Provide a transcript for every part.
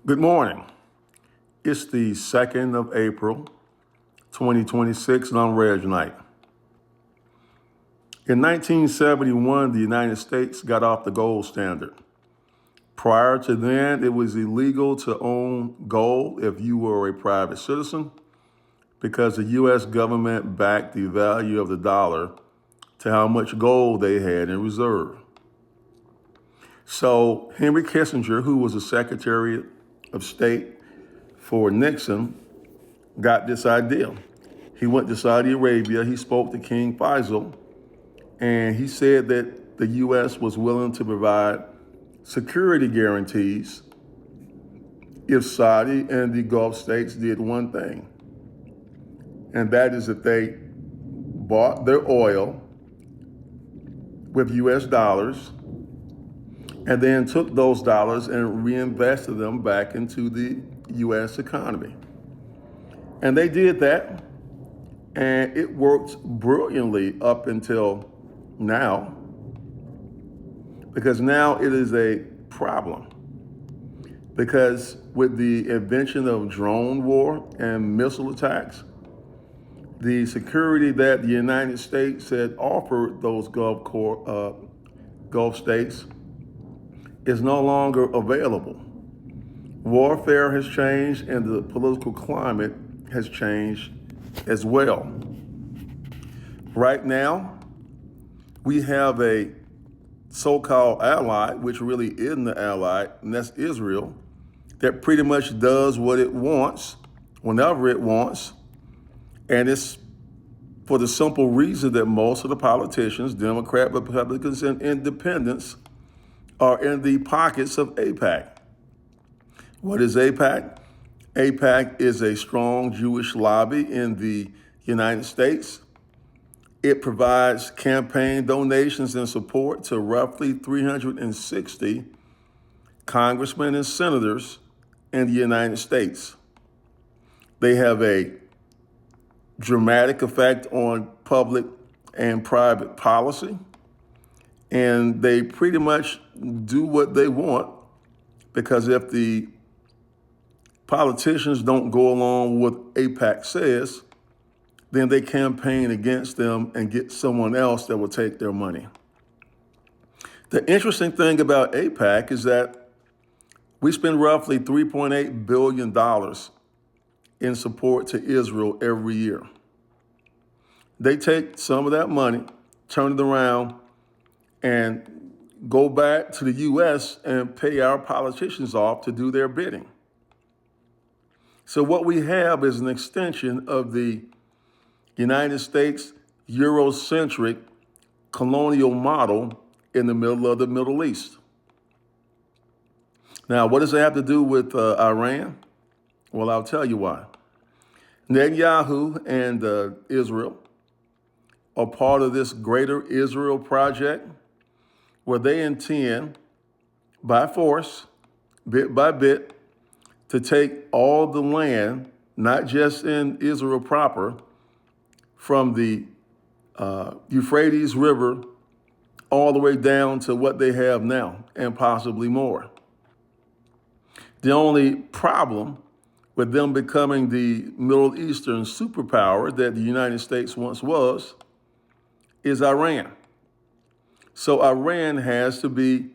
Good morning. It's the 2nd of April, 2026, and I'm Reg Knight. In 1971, the United States got off the gold standard. Prior to then, it was illegal to own gold if you were a private citizen because the U.S. government backed the value of the dollar to how much gold they had in reserve. So Henry Kissinger, who was the Secretary of State for Nixon, got this idea. He went to Saudi Arabia, he spoke to King Faisal, and he said that the U.S. was willing to provide security guarantees if Saudi and the Gulf states did one thing, and that is if they bought their oil with U.S. dollars and then took those dollars and reinvested them back into the U.S. economy. And they did that, and it worked brilliantly up until now, because now it is a problem. Because with the invention of drone war and missile attacks, the security that the United States had offered those Gulf states is no longer available. Warfare has changed and the political climate has changed as well. Right now, we have a so-called ally, which really isn't an ally, and that's Israel, that pretty much does what it wants, whenever it wants, and it's for the simple reason that most of the politicians, Democrat, Republicans, and independents, are in the pockets of AIPAC. What is AIPAC? AIPAC is a strong Jewish lobby in the United States. It provides campaign donations and support to roughly 360 congressmen and senators in the United States. They have a dramatic effect on public and private policy, and they pretty much do what they want, because if the politicians don't go along with what AIPAC says, then they campaign against them and get someone else that will take their money. The interesting thing about AIPAC is that we spend roughly $3.8 billion in support to Israel every year. They take some of that money, turn it around, and go back to the U.S. and pay our politicians off to do their bidding. So what we have is an extension of the United States Eurocentric colonial model in the middle of the Middle East. Now, what does it have to do with Iran? Well, I'll tell you why. Netanyahu and Israel are part of this greater Israel project where they intend, by force, bit by bit, to take all the land, not just in Israel proper, from the Euphrates River all the way down to what they have now, and possibly more. The only problem with them becoming the Middle Eastern superpower that the United States once was is Iran. So Iran has to be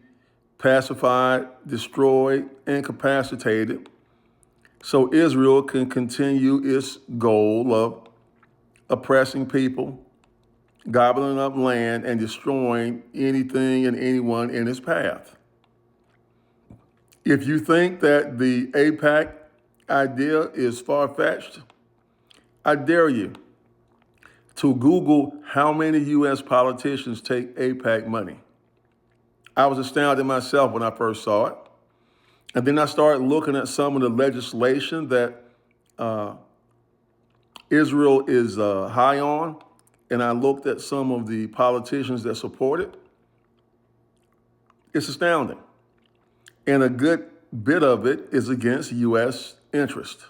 pacified, destroyed, incapacitated, so Israel can continue its goal of oppressing people, gobbling up land, and destroying anything and anyone in its path. If you think that the AIPAC idea is far-fetched, I dare you to Google how many U.S. politicians take AIPAC money. I was astounded myself when I first saw it. And then I started looking at some of the legislation that Israel is high on, and I looked at some of the politicians that support it. It's astounding. And a good bit of it is against U.S. interest.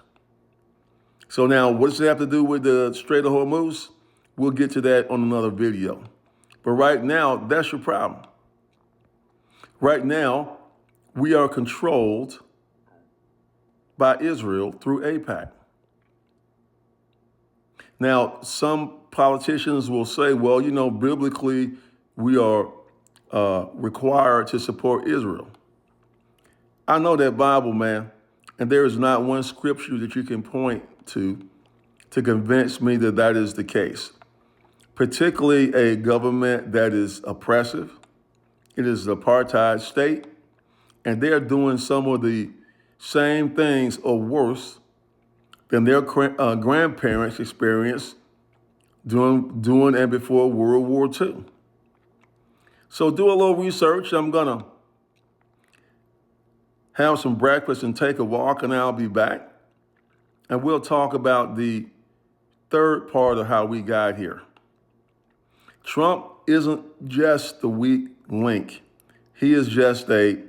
So now, what does it have to do with the Strait of Hormuz? We'll get to that on another video. But right now, that's your problem. Right now, we are controlled by Israel through AIPAC. Now, some politicians will say, well, biblically, we are required to support Israel. I know that Bible, man, and there is not one scripture that you can point to convince me that that is the case. Particularly a government that is oppressive. It is an apartheid state, and they're doing some of the same things or worse than their grandparents experienced during and before World War II. So do a little research. I'm going to have some breakfast and take a walk, and I'll be back. And we'll talk about the third part of how we got here. Trump isn't just the weak link. He is just a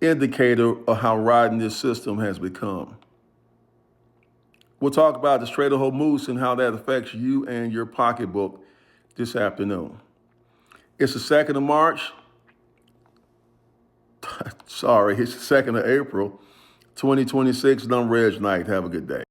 indicator of how rotten this system has become. We'll talk about the Strait of Hormuz and how that affects you and your pocketbook this afternoon. It's the 2nd of March. Sorry, it's the 2nd of April, 2026, and I'm Reg Knight. Have a good day.